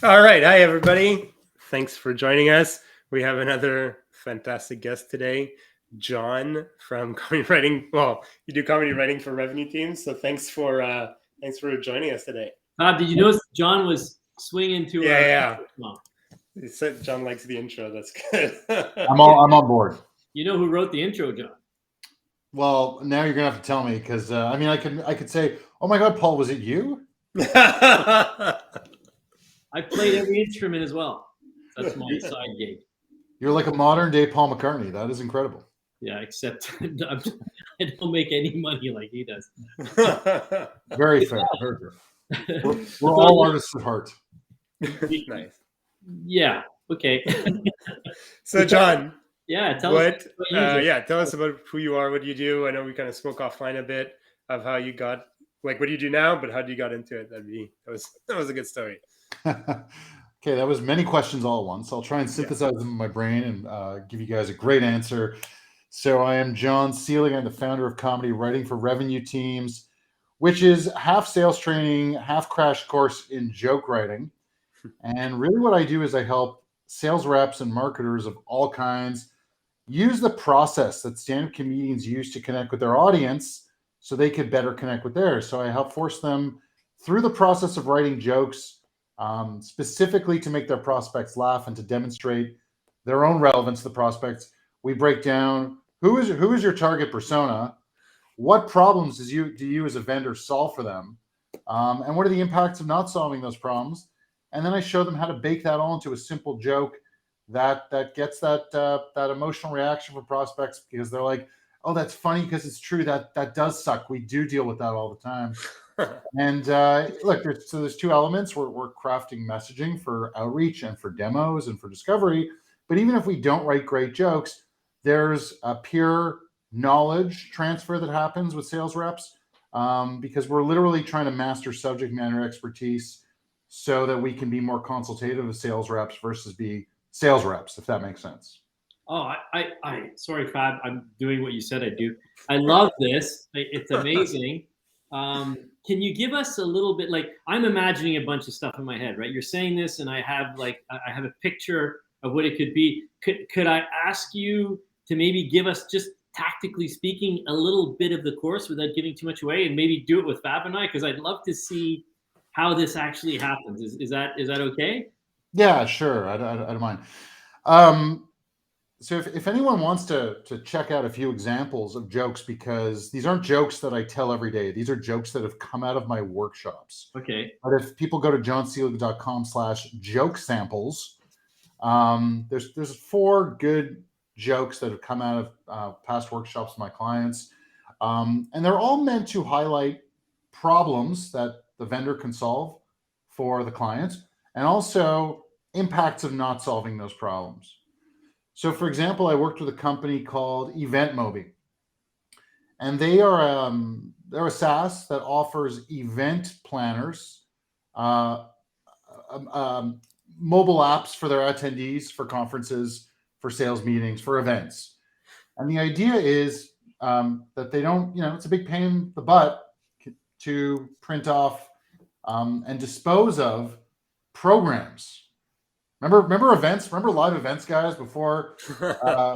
All right. Hi, everybody. Thanks for joining us. We have another fantastic guest today, Jon from comedy writing. Well, you do comedy writing for revenue teams. So thanks for joining us today. Did you notice Jon was swinging to Yeah. He said Jon likes the intro. That's good. I'm on board. You know who wrote the intro, Jon? Well, now you're gonna have to tell me because I could say, oh my God, Paul, was it you? I played every instrument as well. That's my side gig. You're like a modern day Paul McCartney. That is incredible. Yeah, except I don't make any money like he does. Very fair. Very fair. We're all artists at heart. Nice. Yeah. Okay. So, Jon. Yeah. Tell us about who you are. What do you do? I know we kind of spoke offline a bit of how you got, like, what do you do now? But how do you got into it? That was a good story. Okay, that was many questions all at once. I'll try and synthesize them in my brain and give you guys a great answer. So I am Jon Selig. I'm the founder of Comedy Writing for Revenue Teams, which is half sales training, half crash course in joke writing. And really what I do is I help sales reps and marketers of all kinds use the process that stand-up comedians use to connect with their audience so they could better connect with theirs. So I help force them through the process of writing jokes, specifically to make their prospects laugh and to demonstrate their own relevance to the prospects. We break down who is your target persona, what problems do you as a vendor solve for them, and what are the impacts of not solving those problems. And then I show them how to bake that all into a simple joke that gets that emotional reaction from prospects because they're like, oh, that's funny because it's true that does suck. We do deal with that all the time. And look, there's two elements. We're crafting messaging for outreach and for demos and for discovery. But even if we don't write great jokes, there's a peer knowledge transfer that happens with sales reps because we're literally trying to master subject matter expertise so that we can be more consultative of sales reps versus be sales reps, if that makes sense. Oh, I sorry, Fab. I'm doing what you said I'd do. I love this. It's amazing. Can you give us a little bit, like, I'm imagining a bunch of stuff in my head, right? You're saying this and I have a picture of what it could be. Could I ask you to maybe give us, just tactically speaking, a little bit of the course without giving too much away, and maybe do it with Fab and I? Because I'd love to see how this actually happens. Is that okay? Yeah, sure. I don't mind. So if anyone wants to check out a few examples of jokes, because these aren't jokes that I tell every day. These are jokes that have come out of my workshops. Okay. But if people go to jonselig.com/joke samples, there's 4 good jokes that have come out of past workshops with my clients. And they're all meant to highlight problems that the vendor can solve for the client and also impacts of not solving those problems. So, for example, I worked with a company called EventMobi, and they're a SaaS that offers event planners, mobile apps for their attendees, for conferences, for sales meetings, for events. And the idea is that they don't, it's a big pain in the butt to print off and dispose of programs. Remember events? Remember live events, guys, before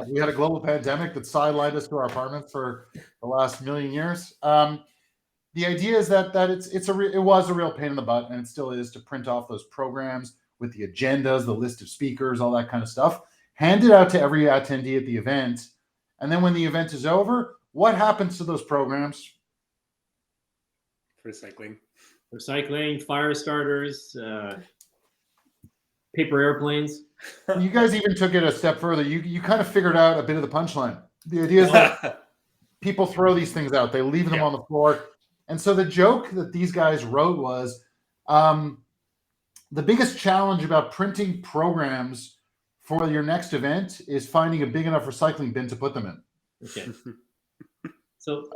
we had a global pandemic that sidelined us to our apartments for the last million years? The idea is that it was a real pain in the butt, and it still is, to print off those programs with the agendas, the list of speakers, all that kind of stuff, hand it out to every attendee at the event, and then when the event is over, what happens to those programs? Recycling, fire starters, paper airplanes. You guys even took it a step further. You kind of figured out a bit of the punchline. The idea is that people throw these things out. They leave them on the floor. And so the joke that these guys wrote was the biggest challenge about printing programs for your next event is finding a big enough recycling bin to put them in. Okay. So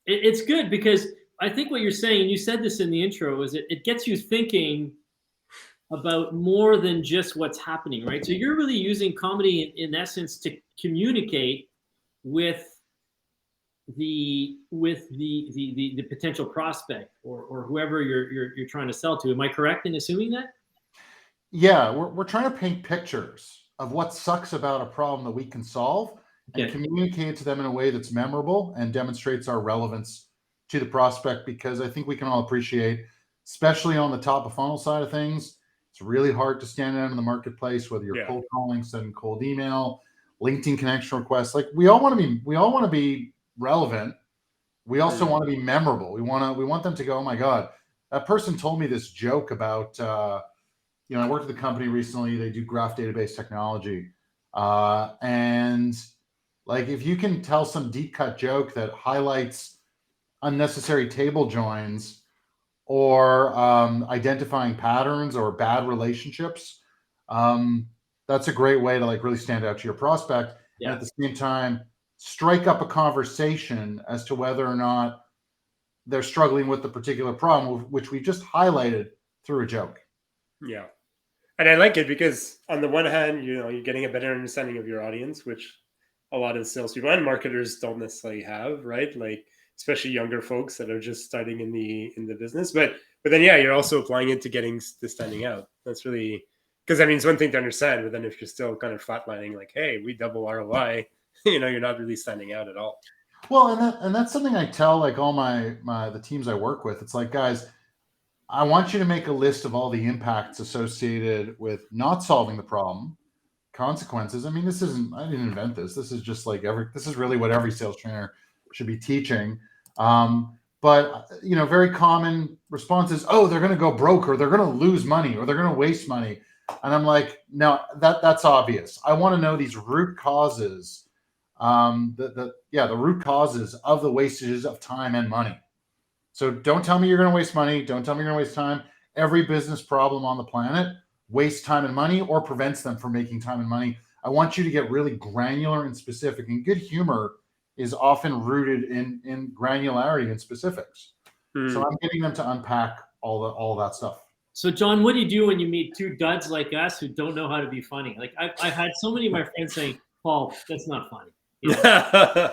it's good because I think what you're saying, and you said this in the intro, is it gets you thinking about more than just what's happening, right? So you're really using comedy in essence to communicate with the potential prospect or whoever you're trying to sell to. Am I correct in assuming that? Yeah, we're trying to paint pictures of what sucks about a problem that we can solve and Okay. communicate it to them in a way that's memorable and demonstrates our relevance to the prospect, because I think we can all appreciate, especially on the top of funnel side of things, it's really hard to stand out in the marketplace, whether you're Yeah. cold calling, sending cold email, LinkedIn connection requests. Like we all want to be relevant. We also want to be memorable. We want them to go, oh my God, that person told me this joke about I worked at the company recently. They do graph database technology. And like, if you can tell some deep cut joke that highlights unnecessary table joins or identifying patterns or bad relationships, that's a great way to like really stand out to your prospect. Yeah. And at the same time, strike up a conversation as to whether or not they're struggling with the particular problem, which we just highlighted through a joke. Yeah. And I like it because on the one hand, you're getting a better understanding of your audience, which a lot of salespeople and marketers don't necessarily have, right? Like especially younger folks that are just starting in the business. But then you're also applying it to getting to standing out. That's really, because I mean it's one thing to understand, but then if you're still kind of flatlining, like, hey, we double ROI, you're not really standing out at all. Well, and that's something I tell like all the teams I work with. It's like, guys, I want you to make a list of all the impacts associated with not solving the problem, consequences. I mean, I didn't invent this. This is just like this is really what every sales trainer should be teaching. But very common responses, oh, they're going to go broke, or they're going to lose money, or they're going to waste money. And I'm like, no, that's obvious. I want to know these root causes, the root causes of the wastages of time and money. So don't tell me you're going to waste money. Don't tell me you're going to waste time. Every business problem on the planet wastes time and money or prevents them from making time and money. I want you to get really granular and specific. And good humor is often rooted in granularity and specifics. So I'm getting them to unpack all that stuff. So John, what do you do when you meet two duds like us who don't know how to be funny? Like I've had so many of my friends saying, Paul, that's not funny. Yeah,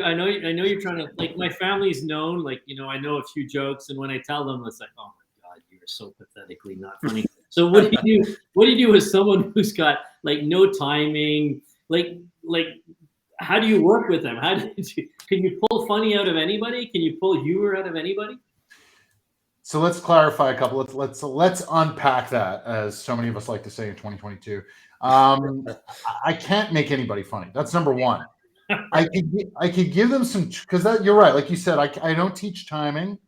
I know you're trying to, like, my family's known, like, I know a few jokes, and when I tell them, it's like, oh my God, you're so pathetically not funny. So what do you do? What do you do with someone who's got like no timing? Like how do you work with them? Can you pull funny out of anybody? Can you pull humor out of anybody? So let's clarify a couple. Let's unpack that, as so many of us like to say in 2022. I can't make anybody funny. That's number one. I could give them some, because you're right. Like you said, I don't teach timing.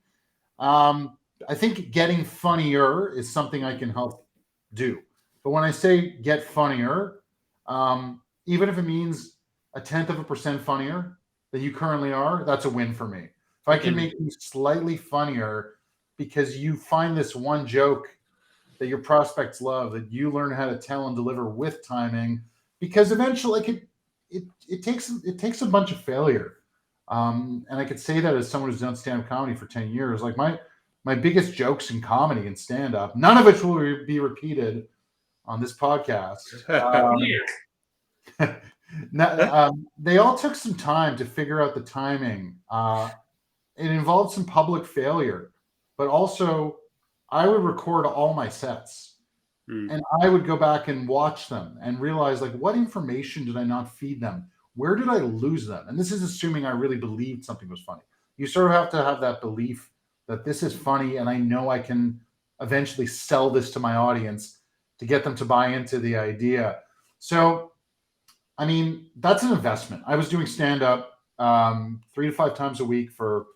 I think getting funnier is something I can help do. But when I say get funnier, even if it means 0.1% funnier than you currently are, that's a win for me. If I can make you slightly funnier because you find this one joke that your prospects love, that you learn how to tell and deliver with timing, because eventually it takes a bunch of failure. And I could say that as someone who's done stand-up comedy for 10 years. Like my biggest jokes in comedy and stand-up, none of which will be repeated on this podcast. They all took some time to figure out the timing. It involved some public failure, but also I would record all my sets and I would go back and watch them and realize, like, what information did I not feed them? Where did I lose them? And this is assuming I really believed something was funny. You sort of have to have that belief that this is funny and I know I can eventually sell this to my audience to get them to buy into the idea. So, I mean, that's an investment. I was doing stand-up 3 to 5 times a week for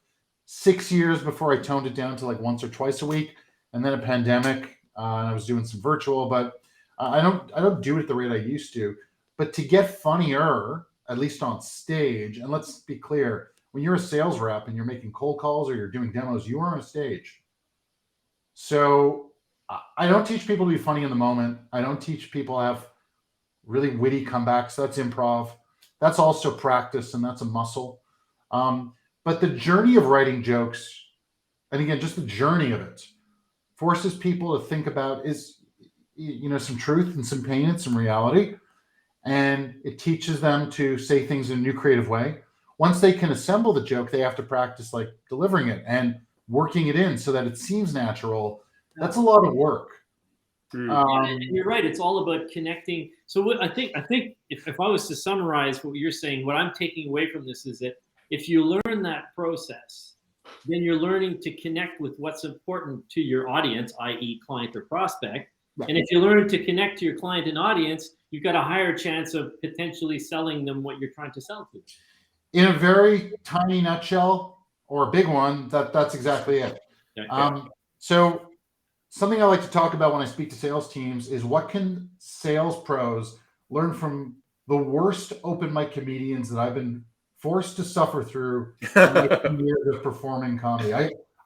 6 years before I toned it down to like once or twice a week, and then a pandemic, and I was doing some virtual. But I don't do it at the rate I used to. But to get funnier, at least on stage, and let's be clear, when you're a sales rep and you're making cold calls or you're doing demos, you are on a stage. So I don't teach people to be funny in the moment. I don't teach people to have really witty comebacks. That's improv. That's also practice, and that's a muscle. But the journey of writing jokes, and again, just the journey of it, forces people to think about some truth and some pain and some reality. And it teaches them to say things in a new creative way. Once they can assemble the joke, they have to practice like delivering it and working it in so that it seems natural. That's a lot of work. And you're right. It's all about connecting. So what I think if I was to summarize what you're saying, what I'm taking away from this is that if you learn that process, then you're learning to connect with what's important to your audience, i.e. client or prospect. Right. And if you learn to connect to your client and audience, you've got a higher chance of potentially selling them what you're trying to sell to. In a very tiny nutshell, or a big one, that's exactly it. Okay. So something I like to talk about when I speak to sales teams is what can sales pros learn from the worst open mic comedians that I've been forced to suffer through in my years of performing comedy.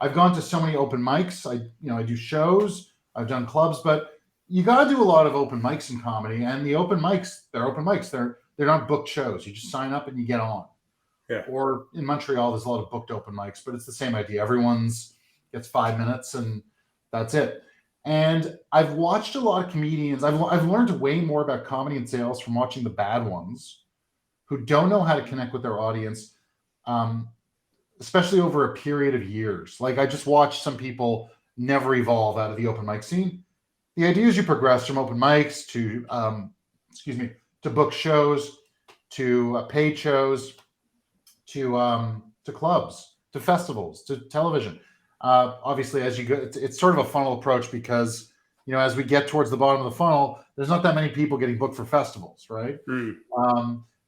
I've gone to so many open mics. I do shows, I've done clubs, but you got to do a lot of open mics in comedy. And the open mics, they're open mics. They're not booked shows. You just sign up and you get on. Yeah. Or in Montreal, there's a lot of booked open mics, but it's the same idea. Everyone's gets 5 minutes and that's it. And I've watched a lot of comedians. I've learned way more about comedy and sales from watching the bad ones who don't know how to connect with their audience, especially over a period of years. Like I just watched some people never evolve out of the open mic scene. The idea is you progress from open mics to book shows, to paid shows, to clubs, to festivals, to television. Obviously, as you go, it's sort of a funnel approach because, as we get towards the bottom of the funnel, there's not that many people getting booked for festivals, right?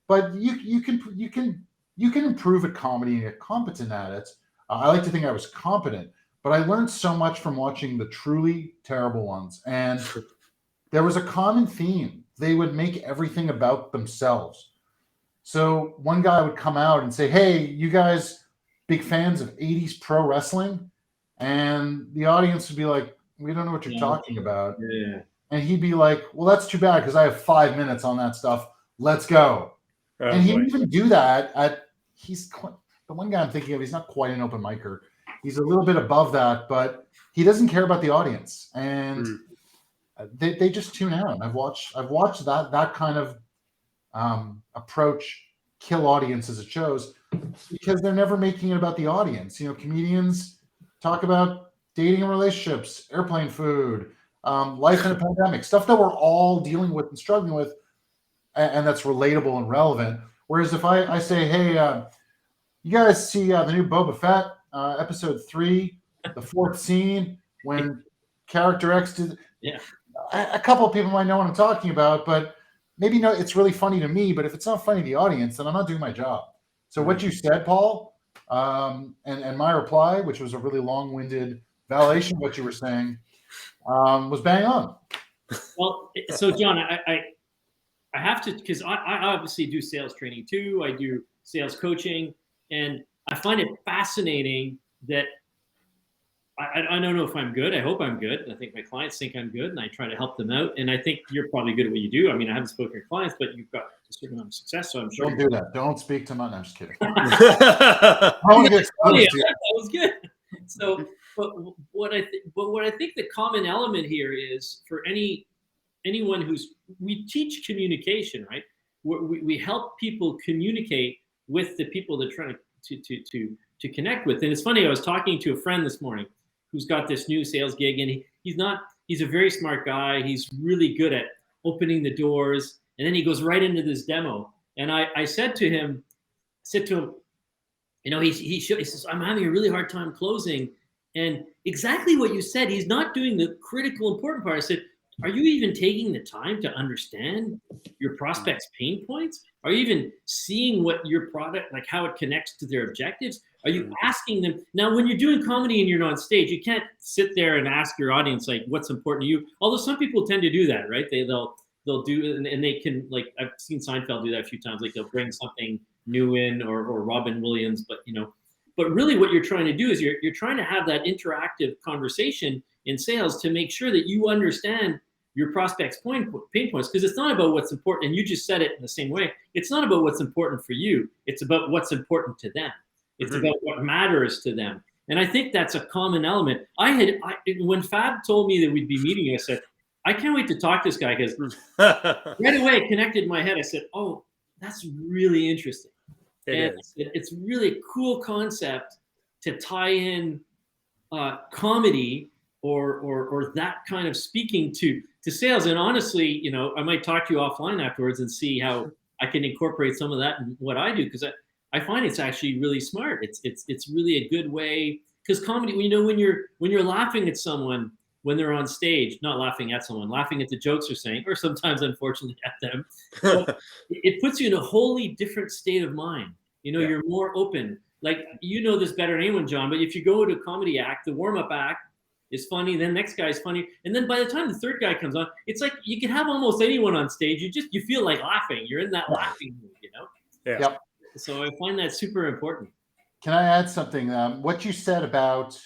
But you can improve at comedy and get competent at it. I like to think I was competent, but I learned so much from watching the truly terrible ones. And there was a common theme. They would make everything about themselves. So one guy would come out and say, "Hey, you guys big fans of 80s pro wrestling?" And the audience would be like, "We don't know what you're talking about." Yeah. And he'd be like, "Well, that's too bad because I have 5 minutes on that stuff. Let's go." And he'd even do that the one guy I'm thinking of, he's not quite an open micer. He's a little bit above that, but he doesn't care about the audience. And they just tune out. I've watched that kind of approach kill audiences at shows because they're never making it about the audience. Comedians talk about dating and relationships, airplane food, life in a pandemic, stuff that we're all dealing with and struggling with, and that's relatable and relevant. Whereas if I say, "Hey, you guys see the new Boba Fett episode 3, the 4th scene when character X did," a couple of people might know what I'm talking about, but maybe no, it's really funny to me, but if it's not funny to the audience, then I'm not doing my job. So what you said, Paul, and my reply, which was a really long-winded validation of what you were saying, was bang on. Well, so John, I have to, because I obviously do sales training too. I do sales coaching, and I find it fascinating that I don't know if I'm good. I hope I'm good. I think my clients think I'm good, and I try to help them out. And I think you're probably good at what you do. I mean, I haven't spoken to your clients, but you've got a certain amount of success, so I'm sure. Don't do that. Don't speak to my. No, I'm just kidding. I want to get exposed to you. That was good. So, but what I think the common element here is for anyone we teach communication, right? We help people communicate with the people they're trying to connect with. And it's funny, I was talking to a friend this morning who's got this new sales gig, and he's a very smart guy. He's really good at opening the doors. And then he goes right into this demo. And I said to him, he says, "I'm having a really hard time closing." And exactly what you said, he's not doing the critical important part. I said, "Are you even taking the time to understand your prospects' pain points? Are you even seeing what your product, like how it connects to their objectives? Are you asking them?" Now, when you're doing comedy and you're on stage, you can't sit there and ask your audience, like, what's important to you? Although some people tend to do that, right? They'll do, and they can, like, I've seen Seinfeld do that a few times. Like they'll bring something new in, or Robin Williams, but really what you're trying to do is you're trying to have that interactive conversation in sales to make sure that you understand your prospects' pain points, because it's not about what's important. And you just said it in the same way. It's not about what's important for you. It's about what's important to them. It's about what matters to them. And I think that's a common element. When Fab told me that we'd be meeting, I said, "I can't wait to talk to this guy," because right away it connected in my head. I said, "Oh, that's really interesting." It's really a cool concept to tie in comedy or that kind of speaking to sales. And honestly, you know, I might talk to you offline afterwards and see how I can incorporate some of that in what I do, because I find it's actually really smart. It's really a good way, because comedy, you know, when you're laughing at someone when they're on stage, not laughing at someone, laughing at the jokes they're saying, or sometimes unfortunately at them, but it puts you in a wholly different state of mind. You know, you're more open. Like, you know this better than anyone, John, but if you go to a comedy act, the warm-up act is funny, then next guy is funny, and then by the time the third guy comes on, it's like you can have almost anyone on stage. You feel like laughing. You're in that laughing mood, you know? Yeah. Yep. So I find that super important. Can I add something? What you said about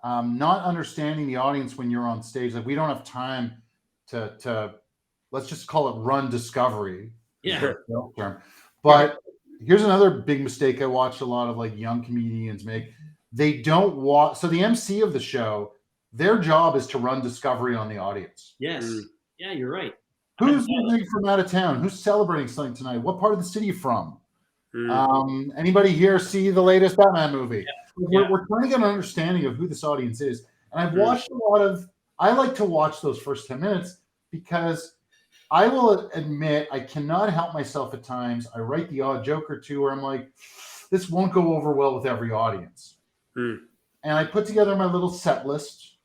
not understanding the audience when you're on stage, like we don't have time to let's just call it run discovery. Yeah. Term. But here's another big mistake I watched a lot of like young comedians make. They don't watch. So the MC of the show, their job is to run discovery on the audience. Yes. Yeah, you're right. Who's visiting from out of town? Who's celebrating something tonight? What part of the city are you from? Anybody here see the latest Batman movie? We're trying to get an understanding of who this audience is. And I've watched a lot of, I like to watch those first 10 minutes because I will admit I cannot help myself at times. I write the odd joke or two where I'm like, this won't go over well with every audience. And I put together my little set list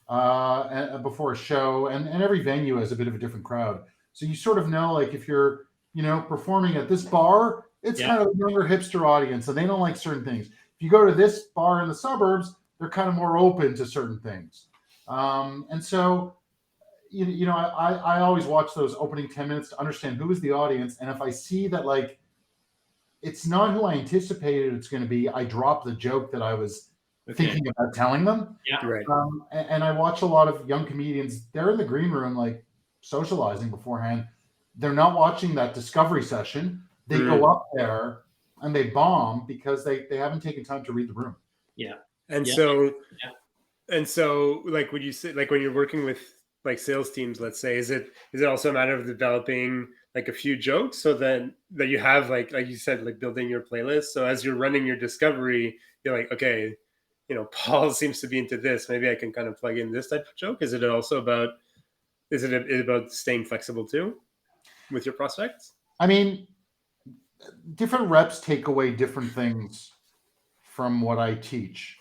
before a show, and every venue has a bit of a different crowd. So you sort of know, like if you're, you know, performing at this bar, it's kind of a younger hipster audience, and they don't like certain things. If you go to this bar in the suburbs, they're kind of more open to certain things. And so, you know, I always watch those opening 10 minutes to understand who is the audience. And if I see that, like, it's not who I anticipated it's going to be, I drop the joke that I was thinking about telling them. Yeah. Right. And I watch a lot of young comedians. They're in the green room, like socializing beforehand. They're not watching that discovery session. They go up there and they bomb because they haven't taken time to read the room. Yeah. And so like, would you say, like when you're working with like sales teams, let's say, is it also a matter of developing like a few jokes so that you have like you said, like building your playlist. So as you're running your discovery, you're like, okay, you know, Paul seems to be into this. Maybe I can kind of plug in this type of joke. Is it about staying flexible too with your prospects? I mean, different reps take away different things from what I teach.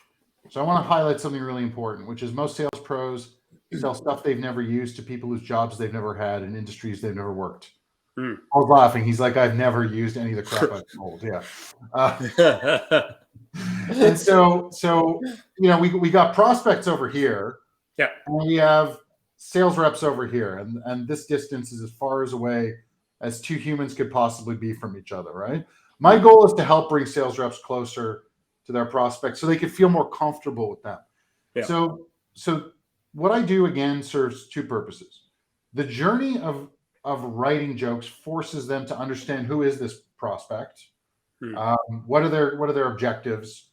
So I want to highlight something really important, which is most sales pros sell stuff they've never used to people whose jobs they've never had in industries they've never worked. I was laughing. He's like, I've never used any of the crap I've sold. Yeah. And so, you know, we got prospects over here. Yeah. And we have sales reps over here. And this distance is as far as away as two humans could possibly be from each other, right? My goal is to help bring sales reps closer to their prospects so they could feel more comfortable with them. Yeah. So what I do, again, serves two purposes. The journey of writing jokes forces them to understand who is this prospect, what are their objectives,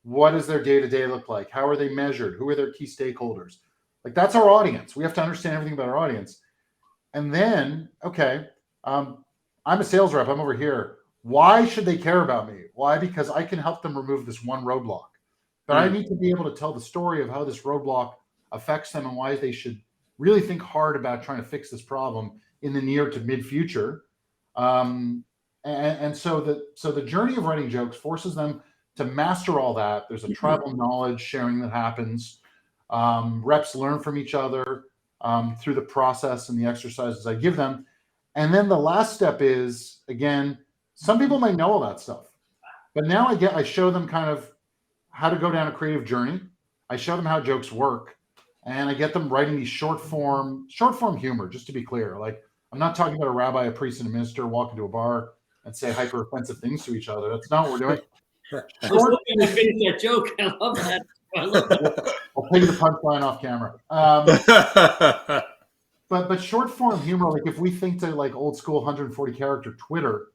what does their day-to-day look like, how are they measured, who are their key stakeholders. Like, that's our audience. We have to understand everything about our audience. And then, okay, I'm a sales rep. I'm over here. Why should they care about me? Why? Because I can help them remove this one roadblock. But I need to be able to tell the story of how this roadblock affects them and why they should really think hard about trying to fix this problem in the near to mid future. And so the journey of writing jokes forces them to master all that. There's a tribal knowledge sharing that happens. Reps learn from each other through the process and the exercises I give them. And then the last step is, again, some people might know all that stuff, but now I show them kind of how to go down a creative journey. I show them how jokes work, and I get them writing these short form humor, just to be clear. Like, I'm not talking about a rabbi, a priest, and a minister walk into a bar and say hyper offensive things to each other. That's not what we're doing. I was hoping to finish that joke. I love that. I'll tell you the punchline off camera. But short form humor, like if we think to like old school 140 character Twitter,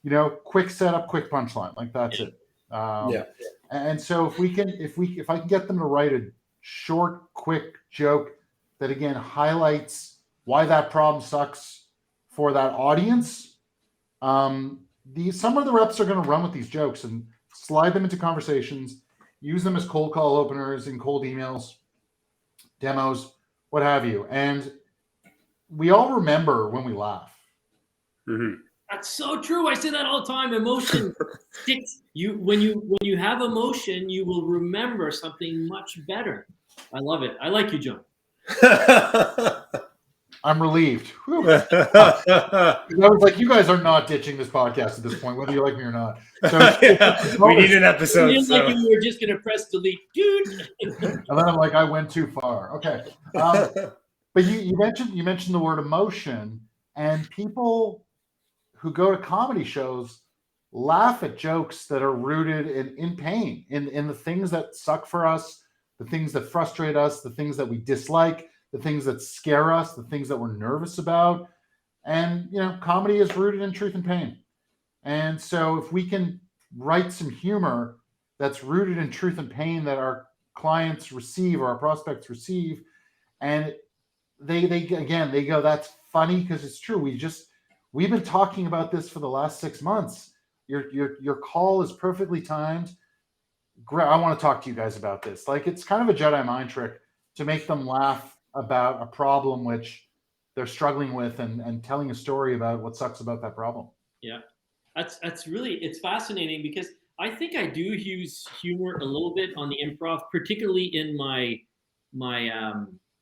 you know, quick setup, quick punchline, like that's it. And so if I can get them to write a short, quick joke that again highlights why that problem sucks for that audience, some of the reps are going to run with these jokes and slide them into conversations, use them as cold call openers and cold emails. demos, what have you. And we all remember when we laugh. Mm-hmm. That's so true. I say that all the time. Emotion sticks. When you have emotion, you will remember something much better. I love it. I like you, John. I'm relieved. I was like, you guys are not ditching this podcast at this point, whether you like me or not. So we need an episode. It like you were just going to press delete, dude. And then I'm like, I went too far. Okay. But you mentioned the word emotion, and people who go to comedy shows laugh at jokes that are rooted in pain, in the things that suck for us, the things that frustrate us, the things that we dislike, the things that scare us, the things that we're nervous about. And, comedy is rooted in truth and pain. And so if we can write some humor that's rooted in truth and pain that our clients receive or our prospects receive, and they go, that's funny because it's true. We've been talking about this for the last 6 months. Your call is perfectly timed. I want to talk to you guys about this. Like, it's kind of a Jedi mind trick to make them laugh about a problem which they're struggling with, and telling a story about what sucks about that problem. Yeah, that's really, it's fascinating because I think I do use humor a little bit on the improv, particularly in my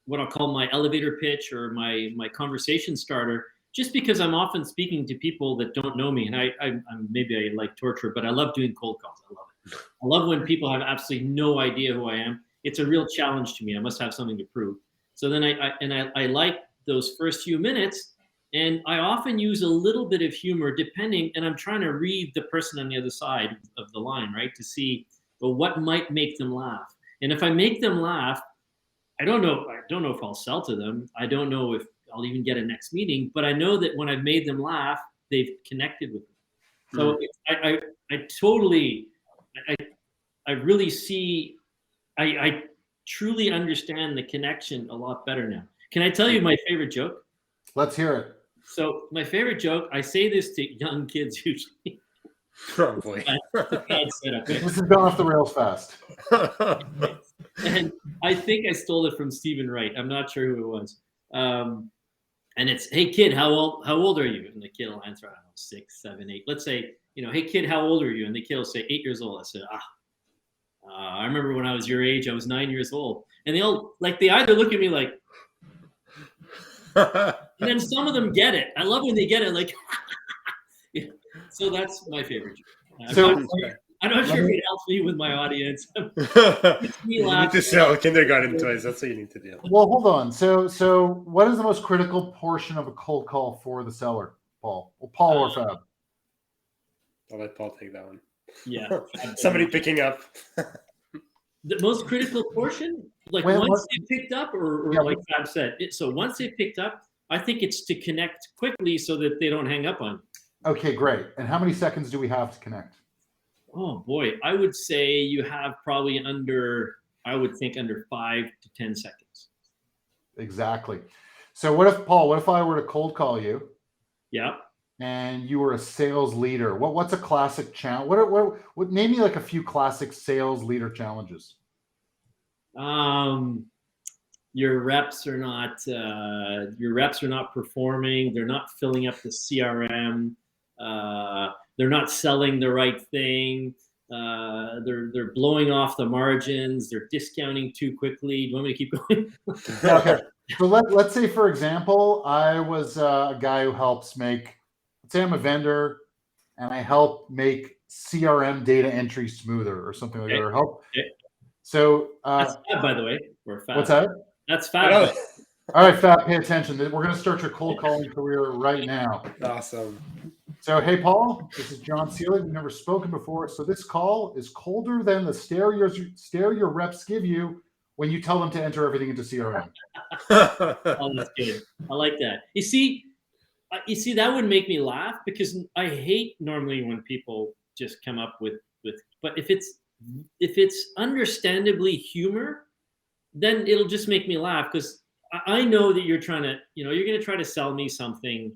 what I'll call my elevator pitch or my conversation starter, just because I'm often speaking to people that don't know me, and I'm maybe I like torture, but I love doing cold calls. I love it. I love when people have absolutely no idea who I am. It's a real challenge to me. I must have something to prove. So then I like those first few minutes, and I often use a little bit of humor depending, and I'm trying to read the person on the other side of the line, right? To see, well, what might make them laugh. And if I make them laugh, I don't know if I'll sell to them. I don't know if I'll even get a next meeting, but I know that when I've made them laugh, they've connected with me. So I really see, I truly understand the connection a lot better now. Can I tell you my favorite joke? Let's hear it. So my favorite joke, I say this to young kids usually. Probably. This has gone off the rails fast. And I think I stole it from Stephen Wright. I'm not sure who it was. And it's, hey kid, how old are you? And the kid will answer, I don't know, 6, 7, 8. Let's say, hey kid, how old are you? And the kid will say 8 years old. I said, I remember when I was your age, I was 9 years old. And they either look at me like, and then some of them get it. I love when they get it, like, so that's my favorite joke. I'm not sure if it helps me with my audience. You need to sell kindergarten toys. That's what you need to do. Well, hold on. So what is the most critical portion of a cold call for the seller, Paul? Well, Paul or Fab? I'll let Paul take that one. Yeah. Somebody picking up. The most critical portion? Like once they picked up, or like Fab said, so once they picked up, I think it's to connect quickly so that they don't hang up on you. Okay, great. And how many seconds do we have to connect? Oh boy, I would say you have probably under 5 to 10 seconds. Exactly. So what if I were to cold call you? Yeah. And you were a sales leader. What's a classic challenge? What name me like a few classic sales leader challenges? Your reps are not performing. They're not filling up the CRM. They're not selling the right thing. They're blowing off the margins. They're discounting too quickly. Do you want me to keep going? Okay. So let's say, for example, I was a guy who helps make, let's say I'm a vendor and I help make CRM data entry smoother or something like that, or help. Okay. So that's Fab, by the way. Or Fab. What's that? That's Fab. All right, Fab, pay attention. We're going to start your cold calling career right now. Awesome. So, hey, Paul, this is Jon Selig. We've never spoken before. So this call is colder than the stare your reps give you when you tell them to enter everything into CRM. Oh, that's good. I like that. You see, that would make me laugh because I hate normally when people just come up with, but if it's understandably humor, then it'll just make me laugh because I know that you're trying to, you're going to try to sell me something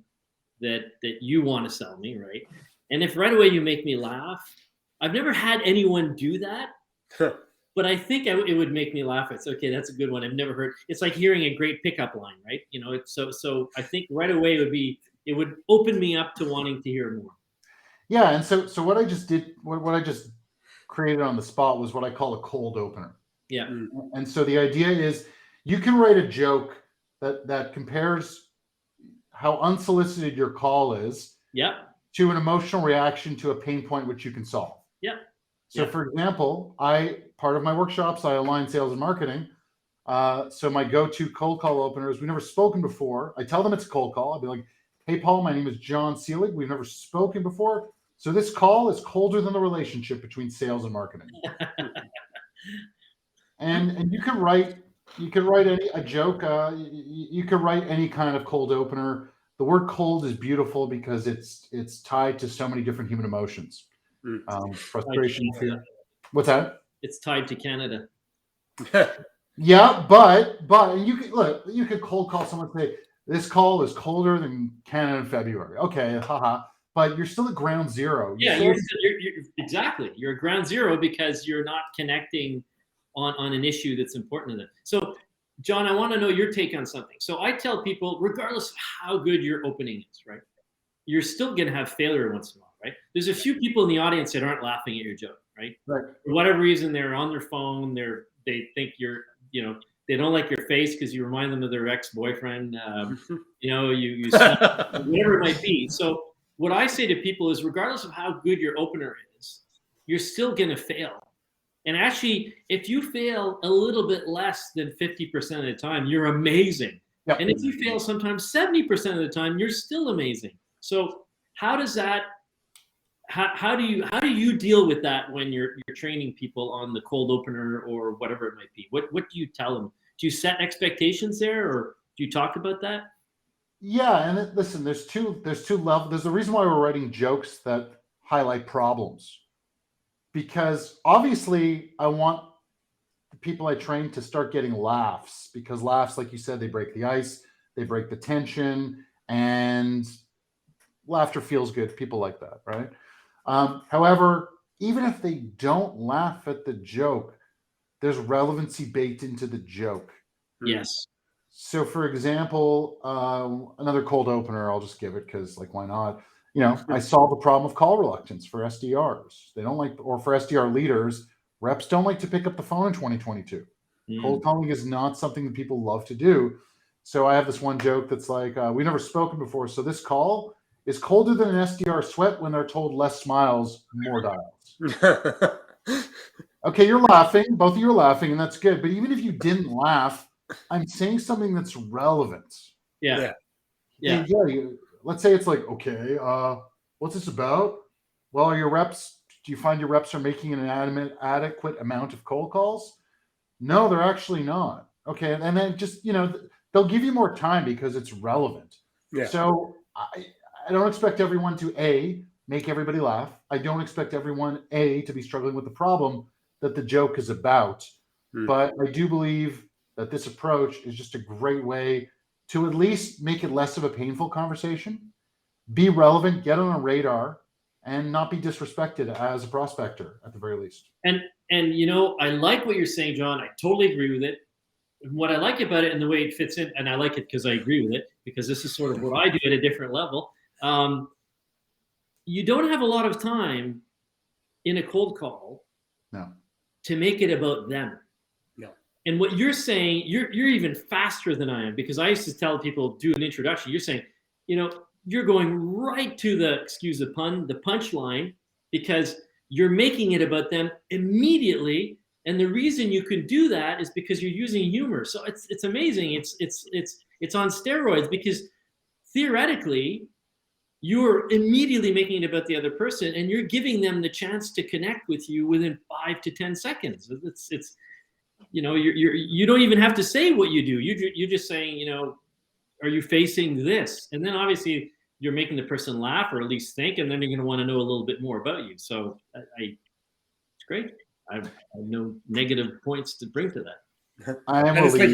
that you want to sell me, right? And if right away you make me laugh, I've never had anyone do that. but I think it would make me laugh. It's okay. That's a good one. I've never heard. It's like hearing a great pickup line, right? It's so I think right away it would open me up to wanting to hear more. Yeah, and so what I just did, what I just created on the spot was what I call a cold opener. Yeah. And so the idea is you can write a joke that compares how unsolicited your call is to an emotional reaction to a pain point which you can solve. Yeah. So for example, part of my workshops, I align sales and marketing. So my go-to cold call opener is, we've never spoken before. I tell them it's a cold call. I'll be like, hey, Paul, my name is Jon Selig. We've never spoken before. So this call is colder than the relationship between sales and marketing. and you can write a joke. You can write any kind of cold opener. The word cold is beautiful because it's tied to so many different human emotions. Frustration. What's that? It's tied to Canada. Yeah, but you could cold call someone and say, this call is colder than Canada in February. Okay, haha. But you're still at ground zero. You're exactly. You're at ground zero because you're not connecting on an issue that's important to them. So, John, I want to know your take on something. So I tell people, regardless of how good your opening is, right, you're still going to have failure once in a while, right? There's a few people in the audience that aren't laughing at your joke, right? For whatever reason, they're on their phone. They think they don't like your face because you remind them of their ex-boyfriend. You whatever it might be. So what I say to people is, regardless of how good your opener is, you're still going to fail. And actually, if you fail a little bit less than 50% of the time, you're amazing. Yep. And if you fail sometimes 70% of the time, you're still amazing. So how do you deal with that when you're training people on the cold opener or whatever it might be? What do you tell them? Do you set expectations there, or do you talk about that? Yeah, and listen, there's two levels. There's a reason why we're writing jokes that highlight problems, because obviously I want the people I train to start getting laughs, because laughs, like you said, they break the ice, they break the tension, and laughter feels good. People like that, right? However, even if they don't laugh at the joke, there's relevancy baked into the joke. Yes. So, for example, another cold opener, I'll just give it because, why not? I solve the problem of call reluctance for SDRs. They don't like, or for SDR leaders, reps don't like to pick up the phone in 2022. Cold calling is not something that people love to do. So I have this one joke that's like, we've never spoken before. So this call is colder than an SDR sweat when they're told less smiles, more dials. Okay, you're laughing. Both of you are laughing, and that's good. But even if you didn't laugh, I'm saying something that's relevant. Yeah. Let's say it's like, okay, what's this about? Well, do you find your reps are making an adequate amount of cold calls? No, they're actually not. Okay, and then just, they'll give you more time because it's relevant. Yeah. So I don't expect everyone to make everybody laugh. I don't expect everyone to be struggling with the problem that the joke is about. But I do believe that this approach is just a great way to at least make it less of a painful conversation, be relevant, get on a radar, and not be disrespected as a prospector at the very least. And I like what you're saying, John. I totally agree with it. What I like about it and the way it fits in, and I like it because I agree with it, because this is sort of what I do at a different level. You don't have a lot of time in a cold call to make it about them. No. And what you're saying, you're even faster than I am, because I used to tell people, do an introduction. You're saying, you're going right to the, excuse the pun, the punchline, because you're making it about them immediately. And the reason you can do that is because you're using humor. So it's amazing. It's on steroids, because theoretically you're immediately making it about the other person, and you're giving them the chance to connect with you within 5 to 10 seconds. It's you don't even have to say what you do. You're just saying, are you facing this? And then obviously you're making the person laugh, or at least think, and then they're going to want to know a little bit more about you. So it's great. I have no negative points to bring to that. And it's like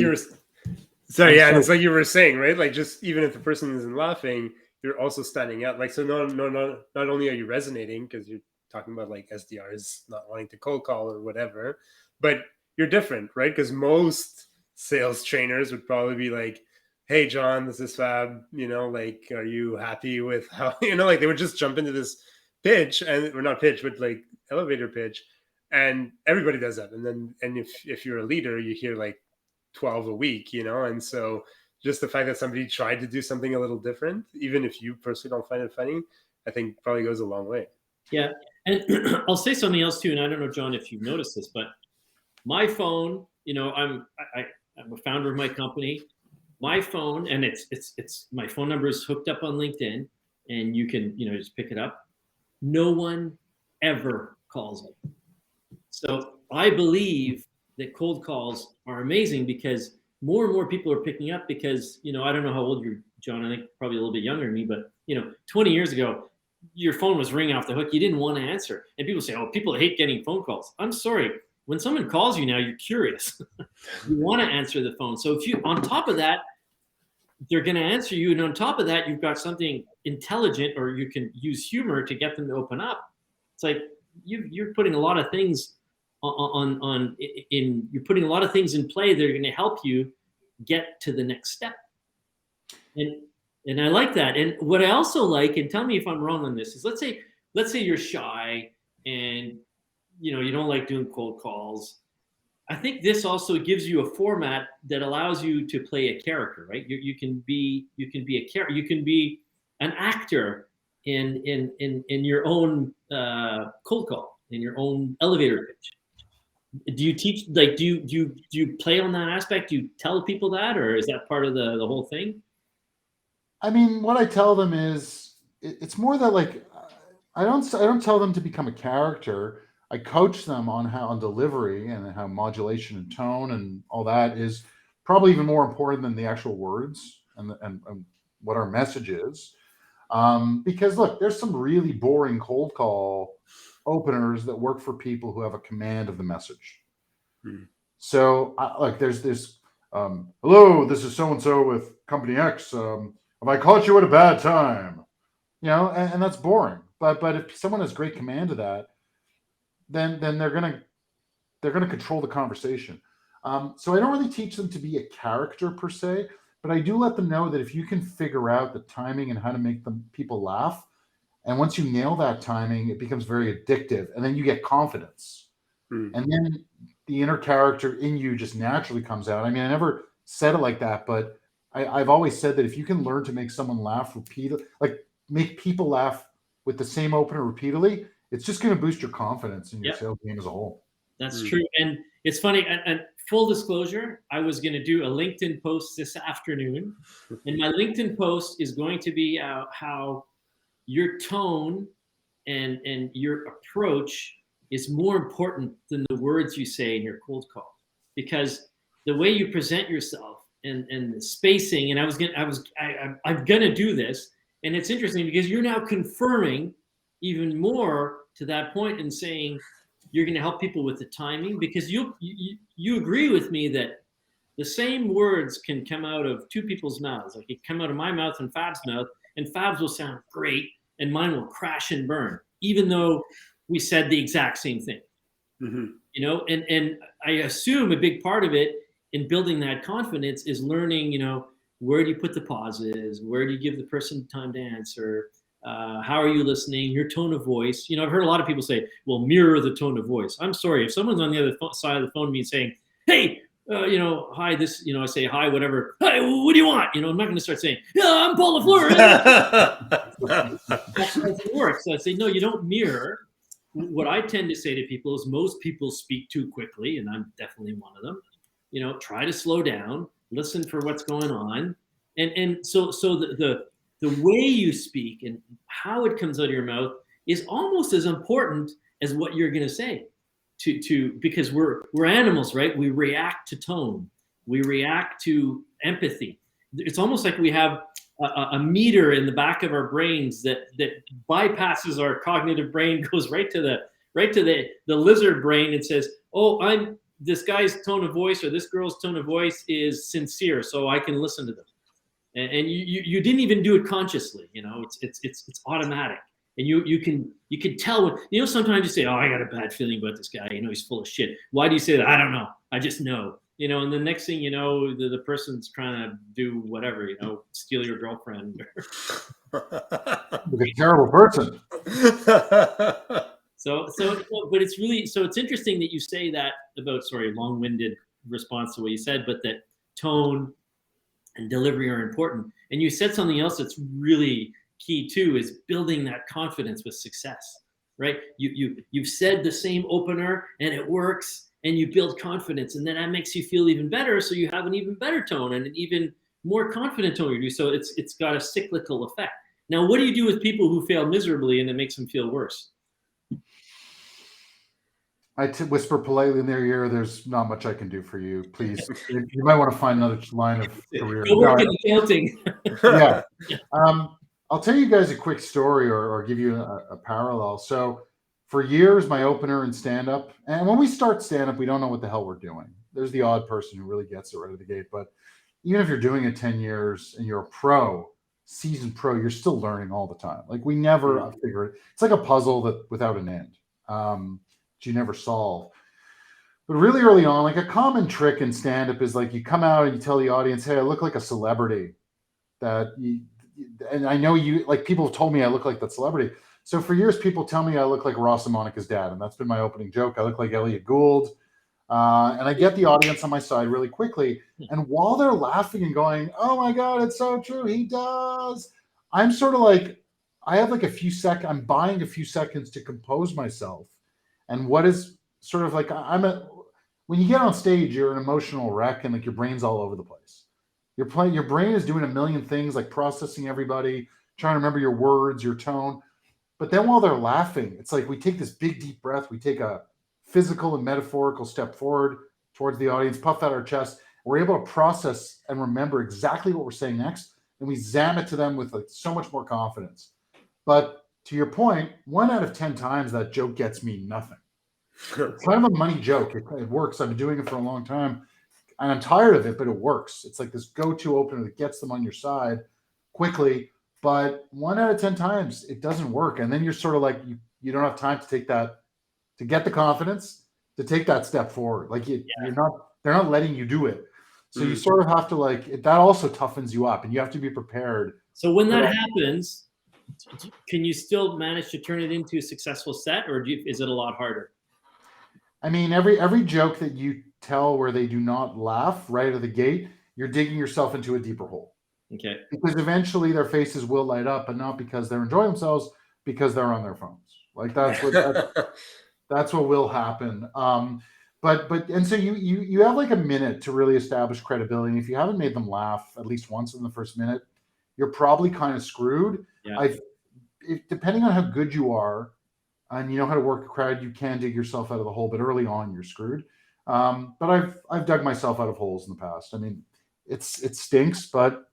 it's like you were saying, right? Like, just even if the person isn't laughing, you're also standing out. Like, so not only are you resonating because you're talking about like SDRs not wanting to cold call or whatever, but you're different, right? Because most sales trainers would probably be like, hey, John, this is Fab, like, are you happy with how, like they would just jump into this pitch or not pitch, but like elevator pitch. And everybody does that. And if you're a leader, you hear like 12 a week, and so just the fact that somebody tried to do something a little different, even if you personally don't find it funny, I think probably goes a long way. Yeah. And I'll say something else too. And I don't know, John, if you've noticed this, but my phone, I'm a founder of my company. My phone, and it's my phone number is hooked up on LinkedIn, and you can, just pick it up. No one ever calls me. So I believe that cold calls are amazing because more and more people are picking up because, I don't know how old you're, John, I think probably a little bit younger than me, but 20 years ago, your phone was ringing off the hook. You didn't want to answer. And people say, oh, people hate getting phone calls. I'm sorry. When someone calls you now, you're curious. You want to answer the phone. So if you, on top of that, they're going to answer you. And on top of that, you've got something intelligent, or you can use humor to get them to open up. It's like you're putting a lot of things you're putting a lot of things in play that are going to help you get to the next step. And I like that. And what I also like, and tell me if I'm wrong on this, is let's say you're shy and you don't like doing cold calls. I think this also gives you a format that allows you to play a character, right? You can be a character. You can be an actor in your own cold call, in your own elevator pitch. Do you teach, like, do you play on that aspect? Do you tell people that, or is that part of the whole thing? I mean, what I tell them is it's more that, like, I don't tell them to become a character. I coach them on delivery and how modulation and tone and all that is probably even more important than the actual words and what our message is. Because look, there's some really boring cold call openers that work for people who have a command of the message. So like there's this, hello, this is so-and-so with company X. Have I caught you at a bad time? And that's boring. But if someone has great command of that, then they're gonna control the conversation. So I don't really teach them to be a character per se, but I do let them know that if you can figure out the timing and how to make people laugh, and once you nail that timing, it becomes very addictive, and then you get confidence, and then the inner character in you just naturally comes out. I mean, I never said it like that, but I've always said that if you can learn to make someone laugh repeatedly, like make people laugh with the same opener repeatedly, it's just going to boost your confidence in your sales game as a whole. That's true. And it's funny, and full disclosure, I was going to do a LinkedIn post this afternoon, and my LinkedIn post is going to be how your tone and your approach is more important than the words you say in your cold call, because the way you present yourself and the spacing, and I'm gonna do this, and it's interesting because you're now confirming even more to that point and saying you're going to help people with the timing, because you agree with me that the same words can come out of two people's mouths. Like it come out of my mouth and Fab's mouth, and Fab's will sound great and mine will crash and burn, even though we said the exact same thing. And I assume a big part of it in building that confidence is learning, where do you put the pauses? Where do you give the person time to answer? How are you listening? Your tone of voice. I've heard a lot of people say, well, mirror the tone of voice. I'm sorry. If someone's on the other side of the phone to me saying, hey, hi, this, I say, hi, whatever. Hi, what do you want? I'm not going to start saying, yeah, I'm Paul LaFleur. That doesn't work. So I say, no, you don't mirror. What I tend to say to people is most people speak too quickly, and I'm definitely one of them. Try to slow down, listen for what's going on. And so the way you speak and how it comes out of your mouth is almost as important as what you're going to say because we're animals, right? We react to tone. We react to empathy. It's almost like we have a meter in the back of our brains that bypasses our cognitive brain, goes right to the lizard brain and says, oh, this guy's tone of voice or this girl's tone of voice is sincere, so I can listen to them. And you didn't even do it consciously, it's automatic. And you can tell when, sometimes you say, oh, I got a bad feeling about this guy. He's full of shit. Why do you say that? I don't know. I just know. And the next thing you know, the person's trying to do whatever, steal your girlfriend. Like a terrible person. So, but it's really, so it's interesting that you say that about, long-winded response to what you said, but that tone and delivery are important. And you said something else that's really key too, is building that confidence with success, right? You've said the same opener and it works, and you build confidence, and then that makes you feel even better. So you have an even better tone and an even more confident tone you do. So it's got a cyclical effect. Now, what do you do with people who fail miserably and it makes them feel worse? I whisper politely in their ear, there's not much I can do for you. Please, you might want to find another line of career. Go work in accounting. Yeah. I'll tell you guys a quick story or give you a parallel. So for years, my opener in stand-up, and when we start stand-up, we don't know what the hell we're doing. There's the odd person who really gets it right out of the gate. But even if you're doing it 10 years and you're a pro, seasoned pro, you're still learning all the time. Like we never figure it. It's like a puzzle that without an end. You never solve. But really early on, like a common trick in stand-up is like you come out and you tell the audience, hey, I look like a celebrity. And I know you, like people have told me I look like that celebrity. So for years, people tell me I look like Ross and Monica's dad. And that's been my opening joke. I look like Elliot Gould. And I get the audience on my side really quickly. And while they're laughing and going, oh my God, it's so true, he does. I'm sort of like, I have like a few seconds, I'm buying a few seconds to compose myself. And what is sort of like, when you get on stage, you're an emotional wreck and like your brain's all over the place. Your brain is doing a million things, like processing everybody, trying to remember your words, your tone. But then while they're laughing, it's like we take this big, deep breath. We take a physical and metaphorical step forward towards the audience, puff out our chest. We're able to process and remember exactly what we're saying next. And we zam it to them with like so much more confidence. But to your point, 1 out of 10 times that joke gets me nothing. It's kind of a money joke. It works. I've been doing it for a long time. And I'm tired of it, but it works. It's like this go-to opener that gets them on your side quickly. But 1 out of 10 times, it doesn't work. And then you're sort of like, you don't have time to take that, to get the confidence, to take that step forward. Like they're not letting you do it. So you sort of have to that also toughens you up and you have to be prepared. So when that happens, can you still manage to turn it into a successful set, or is it a lot harder? I mean, every joke that you tell where they do not laugh right out of the gate, you're digging yourself into a deeper hole. Okay. Because eventually their faces will light up, but not because they're enjoying themselves, because they're on their phones. Like that's what will happen. And so you have like a minute to really establish credibility. And if you haven't made them laugh at least once in the first minute, you're probably kind of screwed. Yeah. Depending on how good you are, and you know how to work a crowd, you can dig yourself out of the hole, but early on you're screwed. But I've dug myself out of holes in the past. I mean, it stinks, but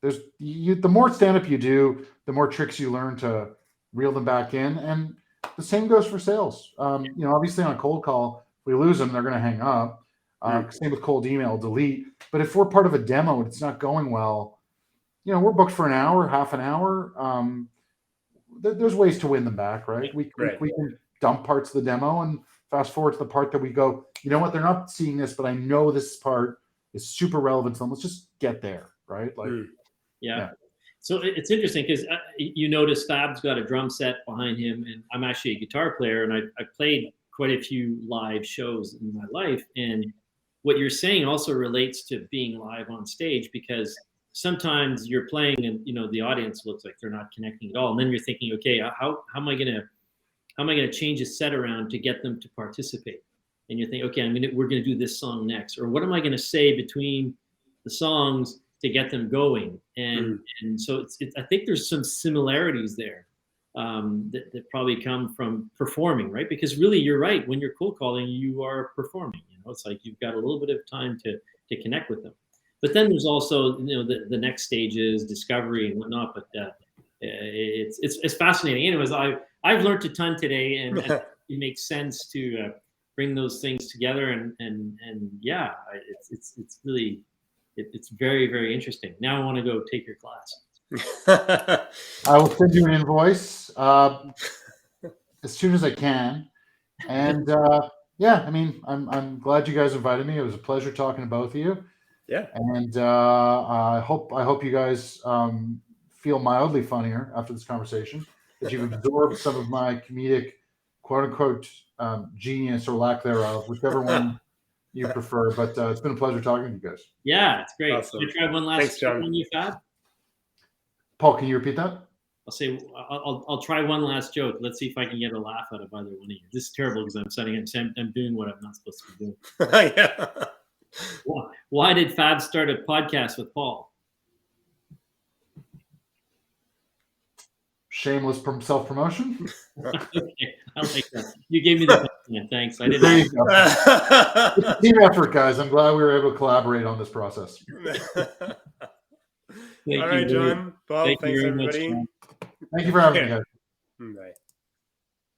the more stand-up you do, the more tricks you learn to reel them back in. And the same goes for sales. Obviously on a cold call, if we lose them, they're going to hang up. Same with cold email, delete. But if we're part of a demo and it's not going well, we're booked for an hour, half an hour. There's ways to win them back, right? We can dump parts of the demo and fast forward to the part that we go, you know what, they're not seeing this, but I know this part is super relevant to them. Let's just get there, right? Yeah. So it's interesting because you notice Fab's got a drum set behind him, and I'm actually a guitar player, and I played quite a few live shows in my life. And what you're saying also relates to being live on stage, because sometimes you're playing and the audience looks like they're not connecting at all, and then you're thinking, okay, how am I gonna change a set around to get them to participate? And you think, okay, we're gonna do this song next, or what am I gonna say between the songs to get them going? And so I think there's some similarities there that probably come from performing, right? Because really, you're right. When you're cold calling, you are performing. It's like you've got a little bit of time to connect with them. But then there's also the next stages, discovery and whatnot. But it's fascinating. Anyways, I've learned a ton today, and it makes sense to bring those things together. And yeah, it's really it's very, very interesting. Now I want to go take your class. I will send you an invoice as soon as I can. And yeah, I mean, I'm glad you guys invited me. It was a pleasure talking to both of you. Yeah. And I hope you guys feel mildly funnier after this conversation, that you've absorbed some of my comedic, quote unquote, genius or lack thereof, whichever one you prefer. But it's been a pleasure talking to you guys. Yeah, it's great. Awesome. Can I try one last Thanks, John. on you, Fab? Paul, can you repeat that? I'll try one last joke. Let's see if I can get a laugh out of either one of you. This is terrible because I'm doing what I'm not supposed to be doing. Yeah. Why did Fab start a podcast with Paul? Shameless self-promotion. Okay, I like that. You gave me the compliment. Thanks. I didn't. There you go. It's a team effort, guys. I'm glad we were able to collaborate on this process. All right, John. Paul, thanks, everybody. Thank you for having me, guys. Bye.